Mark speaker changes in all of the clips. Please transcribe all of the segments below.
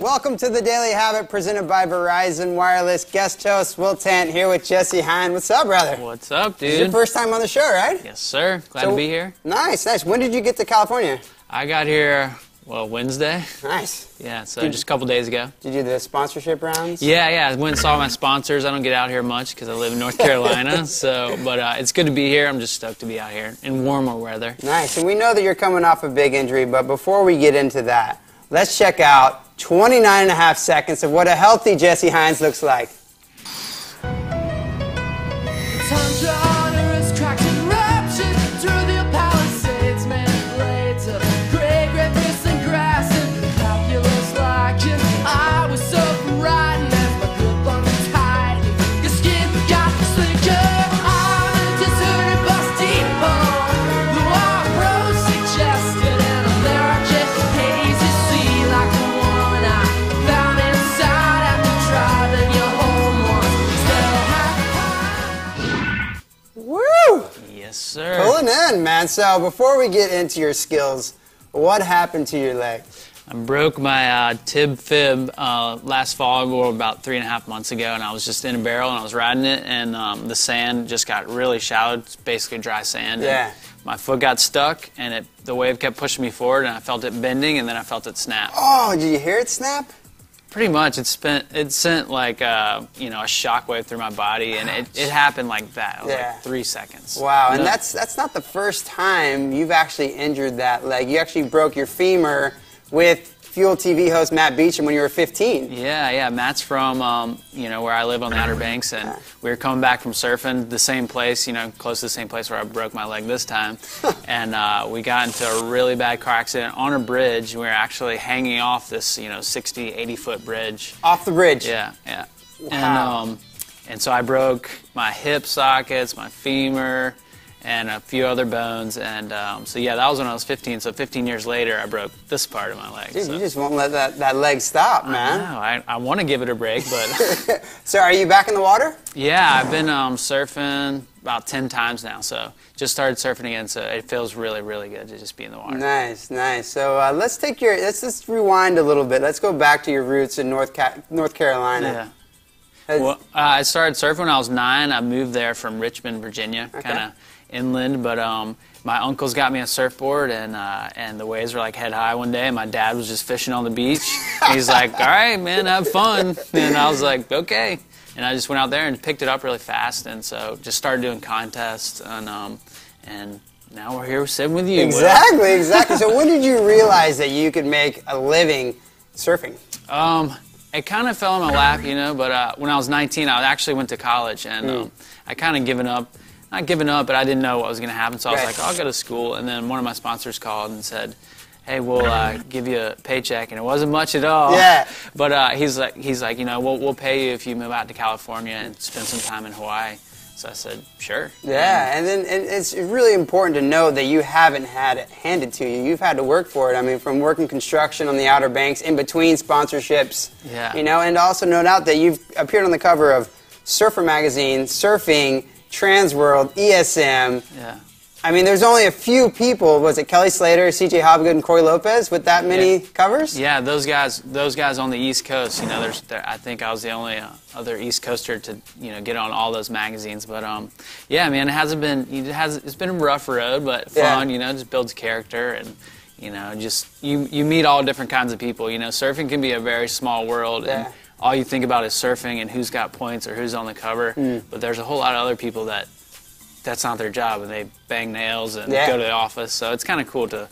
Speaker 1: Welcome to the Daily Habit presented by Verizon Wireless. Guest host Will Tant here with Jesse Hines. What's up, brother?
Speaker 2: What's up, dude?
Speaker 1: This is your first time on the show, right?
Speaker 2: Yes, sir. Glad to be here.
Speaker 1: Nice, nice. When did you get to California?
Speaker 2: I got here, well, Wednesday.
Speaker 1: Nice.
Speaker 2: Yeah, so just a couple days ago.
Speaker 1: Did you do the sponsorship rounds?
Speaker 2: Yeah. I went and saw my sponsors. I don't get out here much because I live in North Carolina. But it's good to be here. I'm just stoked to be out here in warmer weather.
Speaker 1: Nice. And we know that you're coming off a big injury, but before we get into that, let's check out 29.5 seconds of what a healthy Jesse Hines looks like.
Speaker 2: Yes, sir.
Speaker 1: Pulling in, man. So before we get into your skills, what happened to your leg?
Speaker 2: I broke my tib fib last fall, or about 3.5 months ago, and I was just in a barrel and I was riding it, and the sand just got really shallow. It's basically dry sand.
Speaker 1: Yeah.
Speaker 2: And my foot got stuck, and the wave kept pushing me forward, and I felt it bending, and then I felt it snap.
Speaker 1: Oh, did you hear it snap?
Speaker 2: Pretty much. It sent like a shockwave through my body, and it happened like that. It was like 3 seconds.
Speaker 1: Wow, and that's not the first time you've actually injured that leg. You actually broke your femur with Fuel TV host Matt Beecham when you were 15.
Speaker 2: Yeah. Matt's from where I live on the Outer Banks, and we were coming back from surfing the same place, close to the same place where I broke my leg this time, and we got into a really bad car accident on a bridge. We were actually hanging off this 60, 80-foot bridge.
Speaker 1: Off the bridge.
Speaker 2: Yeah.
Speaker 1: Wow.
Speaker 2: And so I broke my hip sockets, my femur, and a few other bones, and so yeah, that was when I was 15. So 15 years later, I broke this part of my leg.
Speaker 1: Dude, you just won't let that leg stop, man.
Speaker 2: I know. I want to give it a break, but
Speaker 1: So are you back in the water?
Speaker 2: yeah, I've been surfing about 10 times now. So just started surfing again. So it feels really, really good to just be in the water.
Speaker 1: Nice. So let's just rewind a little bit. Let's go back to your roots in North Carolina.
Speaker 2: Yeah. Well, I started surfing when I was 9. I moved there from Richmond, Virginia, kind of inland, but my uncles got me a surfboard, and the waves were like head high one day, and my dad was just fishing on the beach. He's like, all right, man, have fun. And I was like, okay. And I just went out there and picked it up really fast, and so just started doing contests, and now we're here sitting with you.
Speaker 1: Exactly. So when did you realize that you could make a living surfing?
Speaker 2: It kind of fell in my lap, but when I was 19, I actually went to college, and I kind of given up. Not giving up, but I didn't know what was going to happen, so I was like, I'll go to school. And then one of my sponsors called and said, hey, we'll give you a paycheck, and it wasn't much at all.
Speaker 1: Yeah.
Speaker 2: But he's like, we'll pay you if you move out to California and spend some time in Hawaii. So I said, sure.
Speaker 1: Yeah, and then it's really important to know that you haven't had it handed to you. You've had to work for it. I mean, from working construction on the Outer Banks, in between sponsorships, and also no doubt that you've appeared on the cover of Surfer Magazine, Surfing, Transworld, ESM.
Speaker 2: Yeah.
Speaker 1: I mean, there's only a few people. Was it Kelly Slater, C.J. Hobgood, and Corey Lopez with that many covers?
Speaker 2: Yeah, those guys on the East Coast. I think I was the only other East Coaster to get on all those magazines. But yeah, man, it's been a rough road, but fun. Just builds character, and you meet all different kinds of people. Surfing can be a very small world.
Speaker 1: Yeah.
Speaker 2: And all you think about is surfing and who's got points or who's on the cover. But there's a whole lot of other people that's not their job, and they bang nails and go to the office. So it's kind of cool to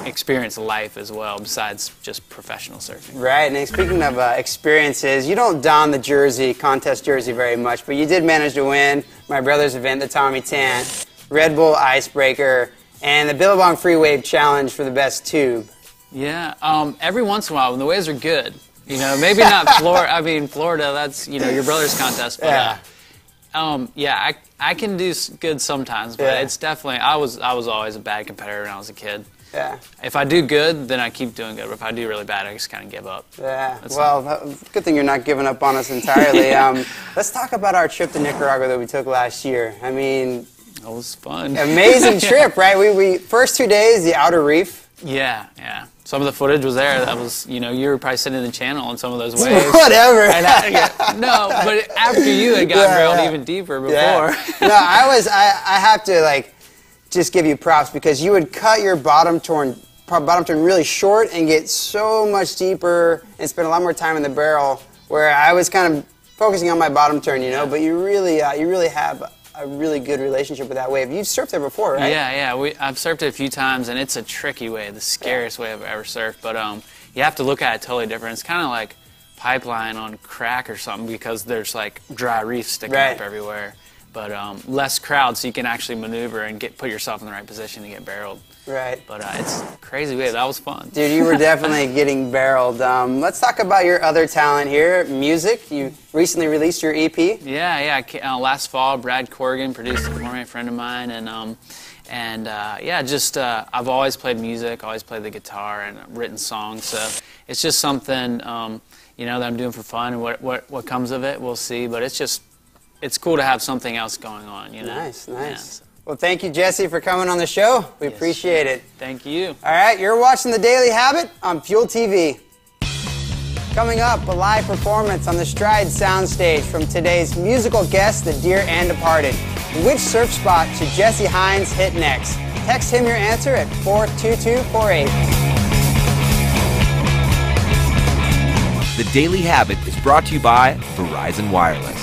Speaker 2: experience life as well, besides just professional surfing.
Speaker 1: Right, and speaking of experiences, you don't don the contest jersey very much, but you did manage to win my brother's event, the Tommy Tant, Red Bull Icebreaker, and the Billabong Free Wave Challenge for the best tube.
Speaker 2: Yeah, every once in a while when the waves are good, maybe not Florida. I mean, Florida, that's your brother's contest, but I can do good sometimes, but it's definitely I was always a bad competitor when I was a kid.
Speaker 1: Yeah.
Speaker 2: If I do good, then I keep doing good. But if I do really bad, I just kind of give up.
Speaker 1: Yeah. Good thing you're not giving up on us entirely. Let's talk about our trip to Nicaragua that we took last year. I mean,
Speaker 2: it was fun.
Speaker 1: Amazing trip, right? We first 2 days, the outer reef.
Speaker 2: Yeah. some of the footage was there. That was, you were probably sitting in the channel on some of those waves.
Speaker 1: Whatever.
Speaker 2: No, but after you had gotten barreled even deeper before.
Speaker 1: Yeah. No, I have to just give you props because you would cut your bottom turn really short and get so much deeper and spend a lot more time in the barrel, where I was kind of focusing on my bottom turn, but you really have a really good relationship with that wave. You've surfed there before, right?
Speaker 2: Yeah. I've surfed it a few times, and it's a tricky wave, the scariest wave I've ever surfed. But you have to look at it totally different. It's kind of like pipeline on crack or something because there's like dry reef sticking up everywhere. But less crowd, so you can actually maneuver and put yourself in the right position to get barreled.
Speaker 1: Right.
Speaker 2: But it's a crazy wave. That was fun.
Speaker 1: Dude, you were definitely getting barreled. Let's talk about your other talent here, music. You recently released your EP.
Speaker 2: Yeah. Last fall, Brad Corrigan produced it for me, a friend of mine, I've always played music, always played the guitar, and written songs. So it's just something that I'm doing for fun, and what comes of it, we'll see. But it's cool to have something else going on.
Speaker 1: Nice.
Speaker 2: Yeah.
Speaker 1: Well, thank you, Jesse, for coming on the show. We appreciate it.
Speaker 2: Thank you.
Speaker 1: All right, you're watching The Daily Habit on Fuel TV. Coming up, a live performance on the Stride soundstage from today's musical guests, The Dear and Departed. Which surf spot should Jesse Hines hit next? Text him your answer at 42248.
Speaker 3: The Daily Habit is brought to you by Verizon Wireless.